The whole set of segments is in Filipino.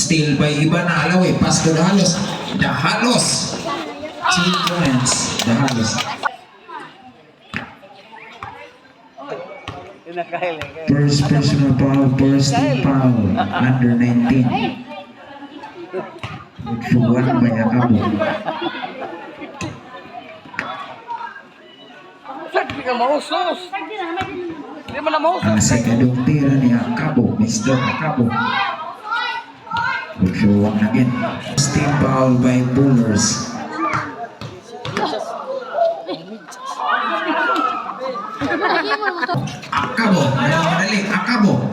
Still by Ibana Alawi. Pass to Dahalos. Dahalos. 2 points. Dahalos. First personal foul, first team foul. Under 19. Nagsuwan by Akabo. Ang sekadong tira ni Akabo, Mr. Akabo. Nagsuwan again. First team foul by Bullers. Akabo, madali, Akabo.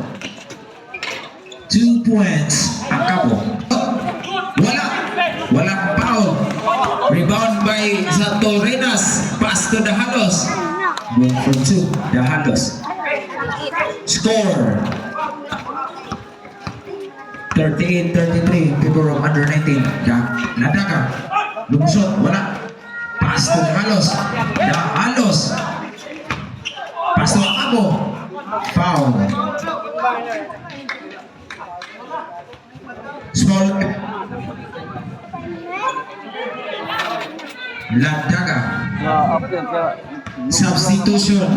2 points, Akabo. Walang foul. Rebound by Santorinas. Pass to Dahalos. Going for 2, Dahalos. Score 38-33 in favor of under 19. Ladaka. Lumusot, wala. Pass to Dahalos. Dahalos. Pass to Akabo. Foul. Small. Ladaka. Substitution.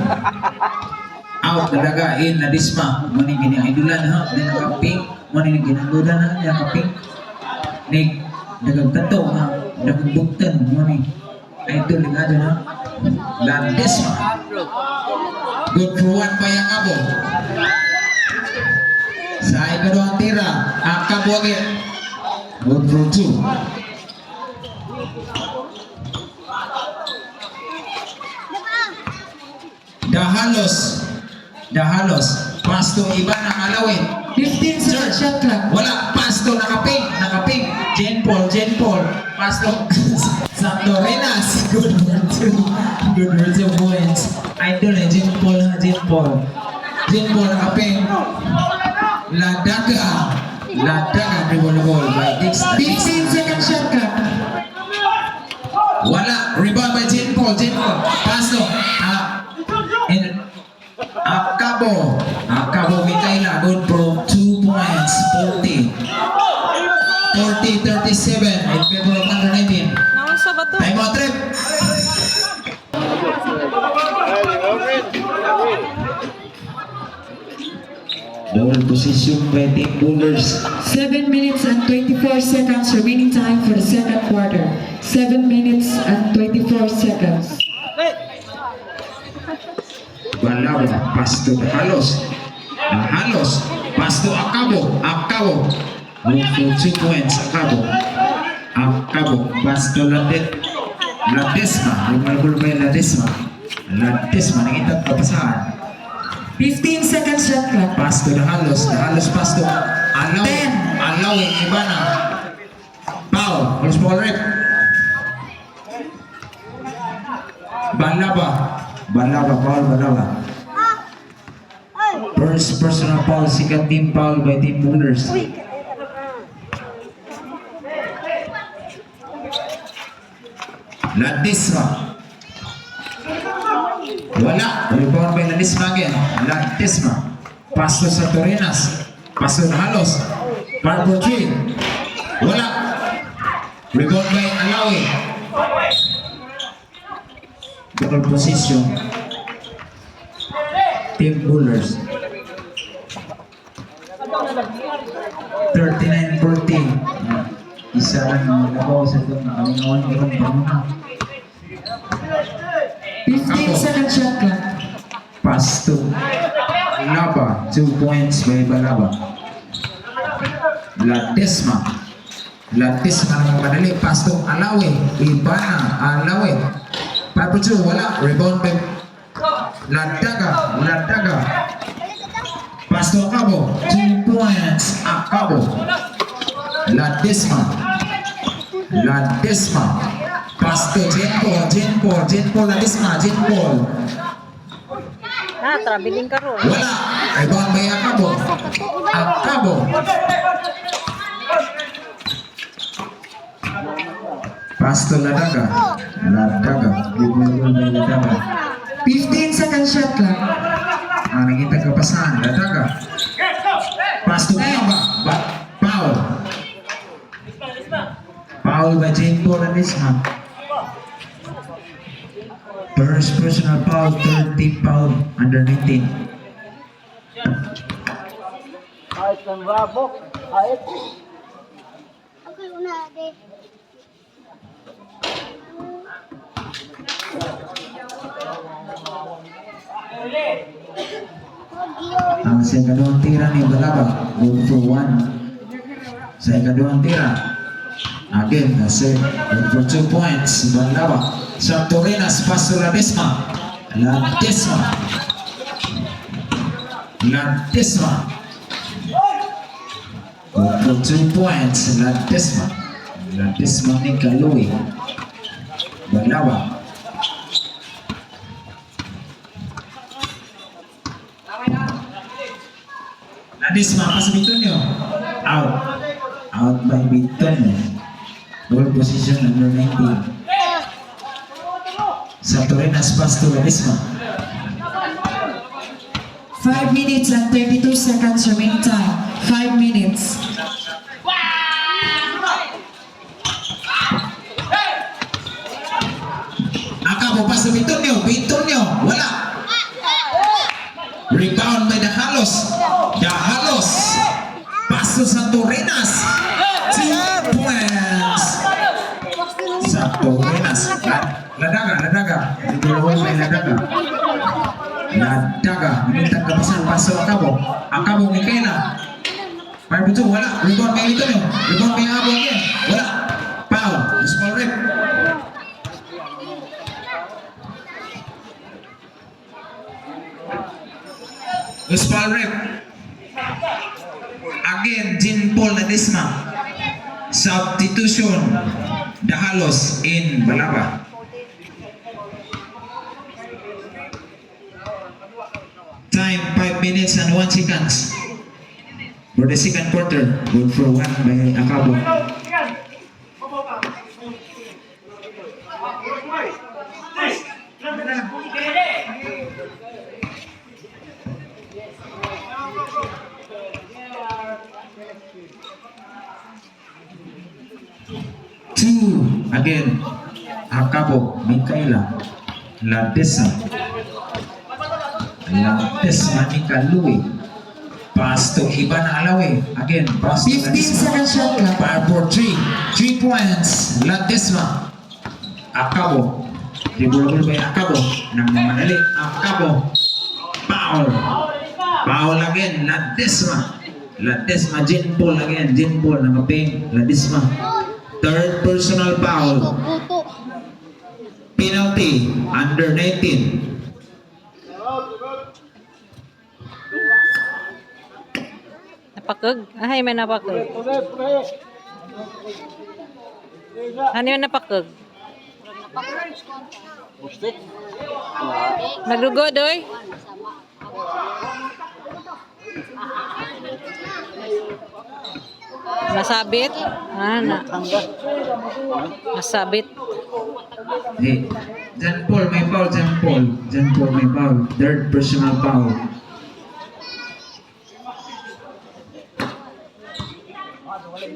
Out Ladaga in Ladisma. Mani gini idolan ha. Ni nakaping. Mani ginagudan ha. Ni nakaping. Ni dagang tato ha. Dagang buktan. Mani idol nga doon ha. Ladisma. Good for 1 by Akabo. Sa ikaduhang tira, Akabo again. Good for 2. Dahalos. Pass to Ibana Alawin. 15 seconds shot clock. Wala. Pass to nakaping. Jen Paul. Pass to Santorinas. Good for 2 points. Idol eh, Jen Paul. Nakaping. Ladaka. Dribble by Dixon. 15 seconds shot clock. Wala. Rebound by Jen Paul. Pass to Akabo Mikaela. Good for 2 points. 40-37 in favor of under 19. Time out trip. Ball position by Team Bullers. 7 minutes and 24 seconds remaining time for the second quarter. 7 minutes and 24 seconds. Balawa, pass to Dahalos. Pass to Akabo. Good for 2 points, Akabo, pass to Ladesma. Lumalbol by Ladesma, nangitat kapasahan. 15 seconds shot clock. Pass to Dahalos, pass to Alawin, Ibana. Foul, small rep. Balawa. First personal foul, second team foul by Team Bullers. Ladisma. Wala. Rebound by Ladisma again. Pass to Santorinas. Pass to Dahalos. Purple 3. Wala. Rebound by Alawi. Double position. Team Bullers. 39-14. Isa lang nabawa sa ito. Nakalingawan ko lang pa 15 seconds shot clock. Pass to Laba. 2 points by Balaba. Ladesma ng madali. Pass to Alawi. Alawi. Purple 2. Wala. Rebound by Ladaga. Pass to Akabo. 2 points. Akabo. Ladesma. Pass to Jen Paul. Ladesma. Trabiling ka ron. Wala. Rebound by Akabo. Pass to Ladaga. Gugulgul by Ladaga. 15 seconds shot clock. Nakita kapasahan. Ladaga. Pass to Baba. Foul. Foul by Jane Paul Ladisma. First personal foul, third team foul, under 19. Okay, una de. Ang sa ikaduhang tira ni Balaba, good for 1. Sa ikaduhang tira, again, good for 2 points, Balaba. Santorinas, pass to Ladisma. Ladisma. Good for 2 points, Ladisma. Ladisma ni Kalui. Balaba. Ladisma, pass Bitonio. Out. Out by Bitonio. Ball position number 19. Santorinas pass to Ladisma. 5 minutes and 32 seconds remaining time. 5 minutes. Akabo pass to Bitonio. Bitonio, wala. Rebound by Dahalos. Dahalos. Pass to Santorinas. 2 points. Santorinas. Ladaga. Didulungan may Ladaga. Ladaga. Minintag kapasan. Pass to Akabo. Akabo, Mikaela. 5-2, wala. Rebound by Bitonio. Rebound by Akabo again. Wala. Foul. Small rip. Small rip. Again, Jean Paul Ladisma. Substitution. Dahalos in Balaba. Time 5 minutes and 1 seconds. For the second quarter, good for 1 by Akabo. Two again, Akabo, Mikaela, Ladisma, ni Kalui. Pass to Ibana Alawi. Again, pass to 15 Ladisma. seconds shot clock. Fire for 3 points. Ladisma. Akabo. Dibulbul by Akabo. Nang mamadali. Akabo. Foul. Foul again. Ladisma. Jean Paul again. Jean Paul na maping. Ladisma. Third personal foul. Buto. Penalty. Under 19. Napakag? Ay, may napakag. Ano yung napakag? Nagdugo, doy? Nasabit? Nasabit. Hey, Jean Paul may foul. Jean Paul may foul. Third personal foul.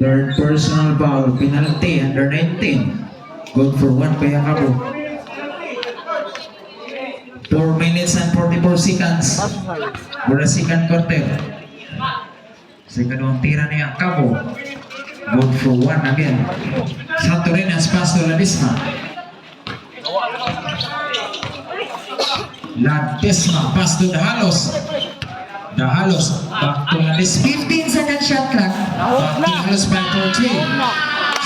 Third personal foul. Penalty under 19. Good for 1 by Akabo. 4 minutes and 44 seconds. For the second quarter. Second tira ni Akabo. Good for 1 again. Santorinas pass to Ladisma. Ladisma pass to Dahalos. Dahalos back to Ladisma. 15 seconds shot clock. Back to Dahalos back for 3.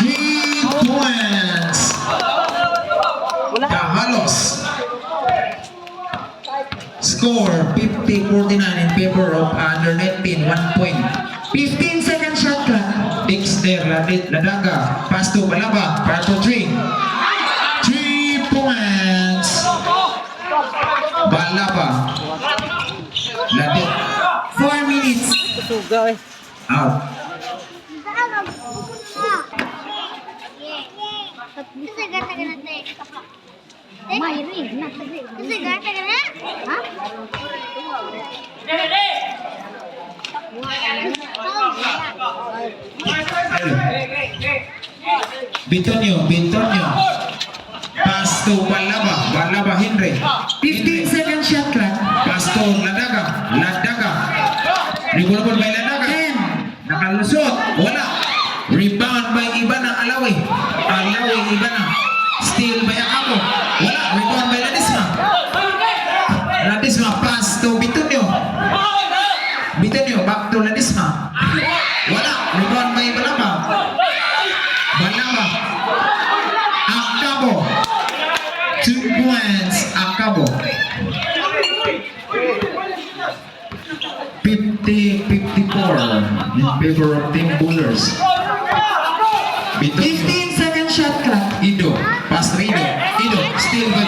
3 points. Dahalos. Score 50-49 in favor of under 19. 1 point. 15 seconds shot clock. Dexter Ladaga pass to Balaba back for 3. 3 points. Balaba. Ladik 4 minutes. Sugaw eh. out. Ha? Bitonyo. Pass to Balaba. Balaba Henry. 15 seconds shot clock. Pass to Ladaga. Ribulabol by Ladaga. 10, Nakalusot. Wala. Rebound by Ibana Alawi. Ibana. Steal by Akabo. Wala. Rebound by Ladisma. Ladisma pass to Bitonyo. Back to Ladisma. Wala. Rebound by Balaba. Akabo. 2 points. Akabo. 50-54 in favor of Team Bullers. Bitonyo. 15 seconds shot clock. Ido, pass to Ido, steal by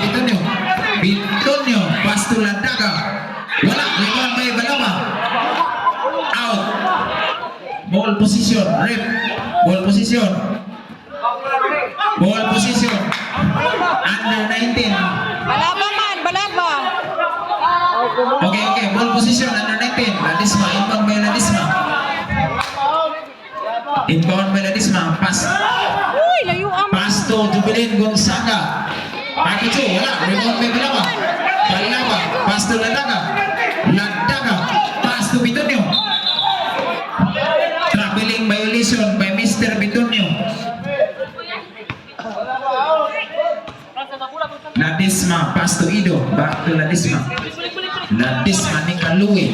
Bitonyo, pass to Ladaga. Wala, rebound by Balaba. Out. Ball position, rip. Ball position. Under 19. Balaba man, balaba. Okay, ball position, under 19. Ladisma, inbound by Ladisma. Pass. Uy, layo ang. Pass to Jubilin Gonzaga. Pakicho, wala. Rebound by Balaba. Pass to Ladaga. Pass to Bitonyo. Traveling violation by Mr. Bitonyo. Ladisma, pass to Ido. Back to Ladisma. Ladisma ni Kalui.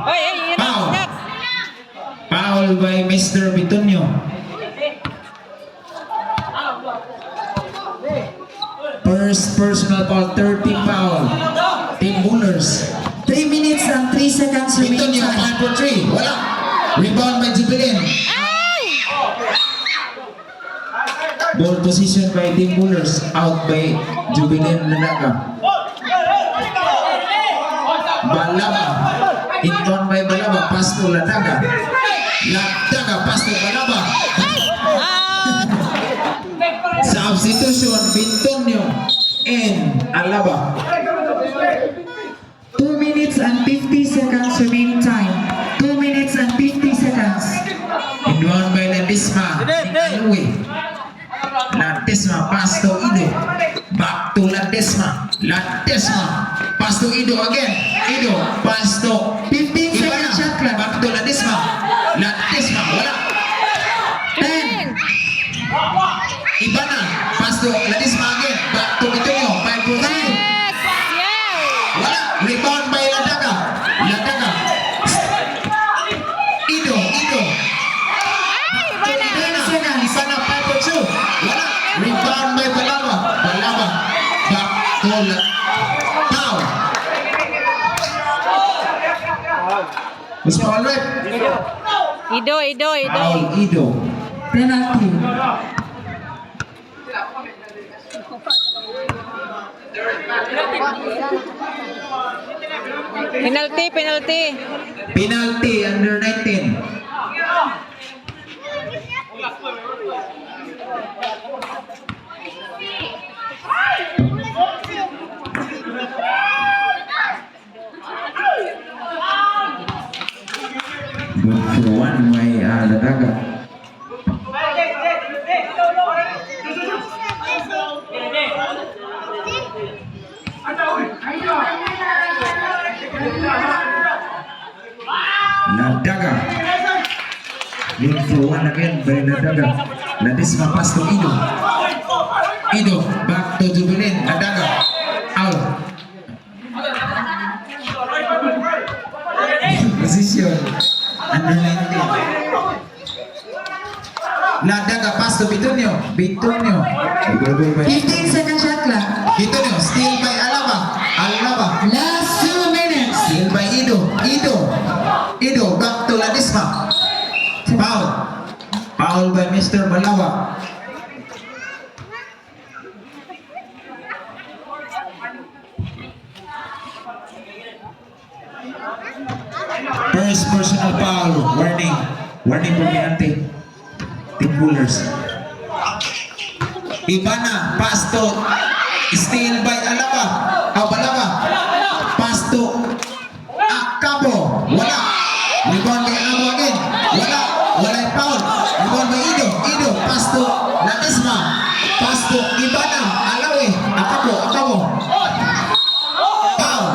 Ay, Foul. yan. Foul by Mr. Bitonyo. First personal foul, 30 foul. Team Bullers. 3 minutes and 3 seconds remaining Bitonyo, time. 5 for 3. Wala. Rebound by Jubilin. Ball position by Team Bullers. Out by Jubilin Ladaga. Balaba. Inbound by Balaba. Pass to Ladaga. Pass to Balaba. Substitution Bitonyo and Alaba. 2 minutes and 50 seconds remaining time. 2 minutes and 50 seconds. Inbound by Ladisma. Ladisma pass to Ido. Back to Ladisma. Pass to Ido again. Ido pass to 15 Ibana. seconds shot clock. Back to Ladisma. Wala. 10, Ibana pass to Ladisma again. Back to Bitonyo. 5 for 3. Yes, yes. Wala. Rebound by Ladaga. Ido. Ay, bana. Ibana 5 for 2. Wala. Rebound by Balaba. Back to Foul. Was foul right? Ido. Foul Ido. penalty. Penalty. Penalty under 19. Good for one by Ladaga. Ladaga. Good for one again by Ladaga. Ladisma pass to Ido. Back to Jubilin. Ladaga. Out. Position. Under 19. Ladaga pass to Bitonyo. 15 seconds shot clock. Bitonyo. Steal by Alaba. Last 2 minutes. Steal by Ido. Back to Ladisma. Foul by Mr. Balawa. First personal foul. Warning for penalty. Team Bullers. Ibana pass to steal by Balaba. Pass to Akabo. Wala. Rebound by Alaba again. Wala yung foul. Rebound by Ido, pass to Ladisma, pass to Ibana, Alawi, Akabo. Foul.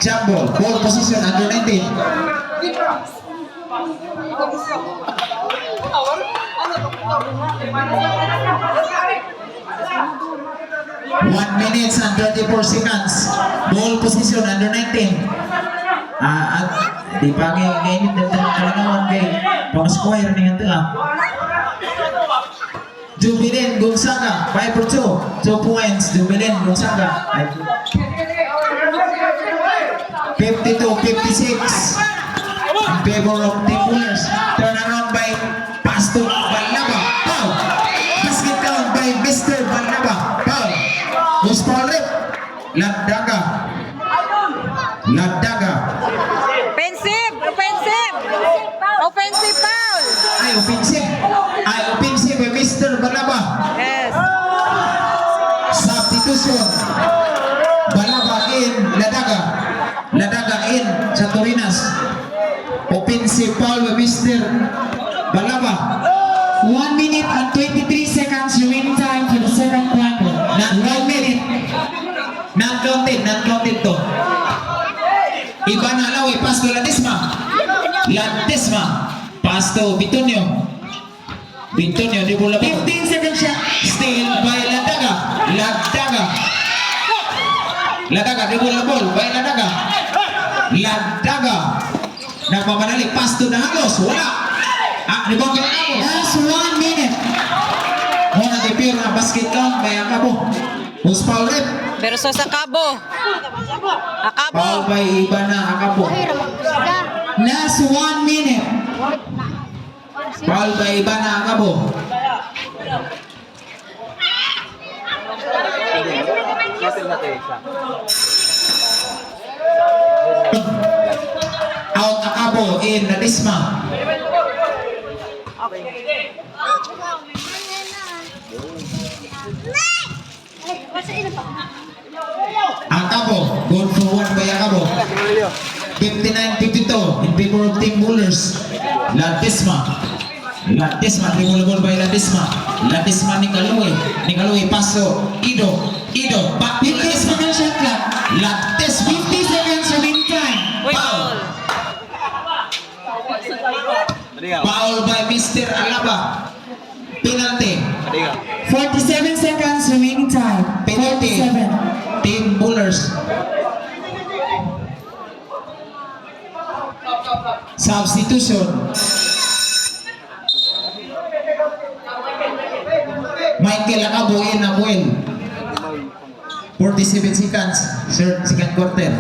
Jump ball, ball position under 19. 1 minute and 34 seconds. Ball position under 19. At di pa ngayon din talaga kay pang-square niya ito Jubilin Gonzaga 5 for 2 points. Jubilin Gonzaga 52-56 in favor of Team Bullers. Turn around by pass to Balnaba. Foul. Basket count by Mr. Balnaba. Foul. Who's foul rip? Ladaga. Offensive foul. Ay, offensive by Mr. Balnaba. Yes. Substitution. Balaba in Ladaga in Santorinas. Offensive foul by Mr. Balaba. 1 minute and 23 seconds remaining time for the second quarter. Non-counted to. Ibana Alawi, pass to Ladisma, pass to Bitonio, di bola 15 seconds shot. steal by Ladaga, di bola ball by Ladaga, nagmamadali, pass to Dahalos, wala. Rebound kay Akabo. Last 1 minute. Muna di pure na basket count by Akabo. Who's foul rip? Versus Akabo. Foul by Ibana Akabo. Last 1 minute. Foul by Ibana Akabo. Out Akabo in Ladisma. Akabo, good for one by Akabo. 59-52 in favor of Team Bullers. Ladisma, dribble by Ladisma Nikalui, paso, Ido, back to 50 seconds shot clock. Ladisma, 50 seconds remaining time. Foul. Foul by Mr. Alaba. Penalty. 47 seconds remaining time. Penalty. 47. Team Bullers. Substitution. Michael Akabo in Abuel. 47 seconds. Second quarter.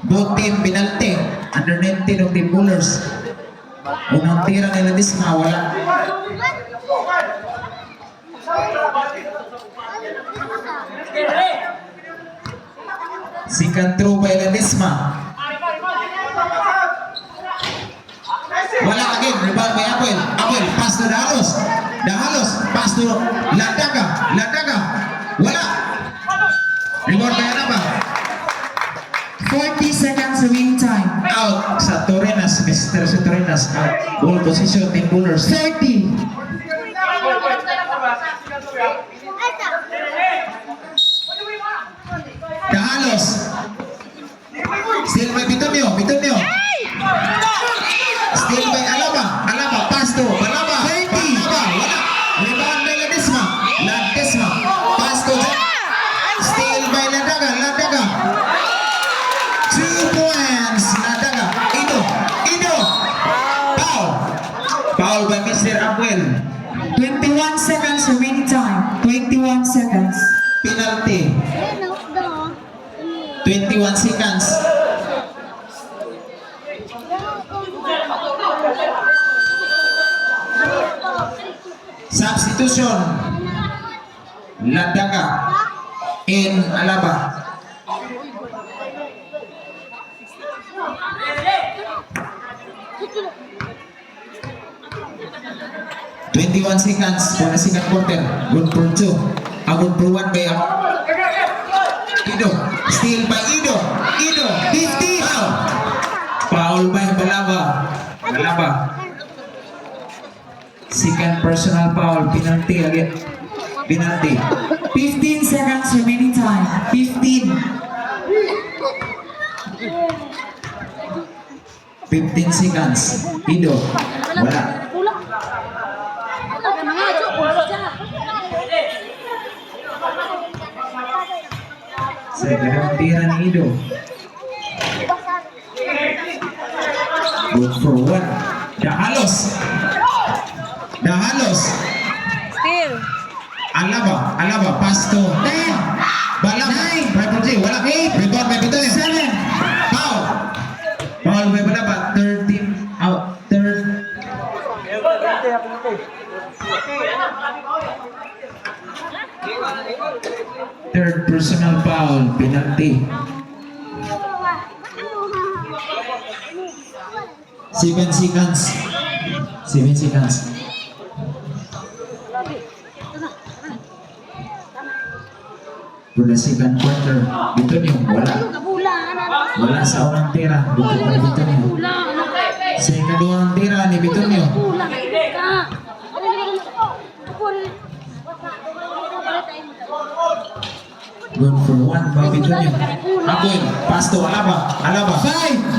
Both team penalty. Under 19 of Team Bullers. Unang tira nila Disma, wala. Second throw by Ladisma. Wala again, rebound by Abuel, pass to Dahalos, pass to Ladaga, wala. Rebound by Anaba. 40 seconds remaining time. Out sa Torinas, Mr. Torinas, out. Ball position, Team Bullers. 30. Dahalos. Still by Bitonio. Still by Alaba, pass to Balaba. 30. Wala. Rebound by Ladisma, pass to still by Ladaga. 2 points, Ladaga. Ido. Foul by Mr. Abuel. 21 seconds remaining time. 21 seconds. Penalty. 21 seconds. Substitution. Ladaga in Alaba. Twenty-one seconds for the second quarter. Good for 2. Good for 1 by Ido. Steal by Ido. 50. Foul Foul by Balaba. Balaba. Second personal foul. Penalty again. Penalty. 15 seconds remaining time. 15. 15 seconds. Ido. Wala. Sa ikalawang tira ni Ido. Good for one. Dahalos. Dahalos. Still. Alaba. Pass to. 10. Balaba. 5-3. Wala. 8. Rebound by Bitonio. 7. Foul. Foul by Balaba. Third team out. Third personal foul. Penalty. 7 seconds. 7 seconds. For the second quarter, Bitonio, wala. Wala sa unang tira. Dito pa ni Bitonio. Sa ikaduhang tira ni Bitonio. Good for one by Bitonio. Agoy, pass to Alaba. 5.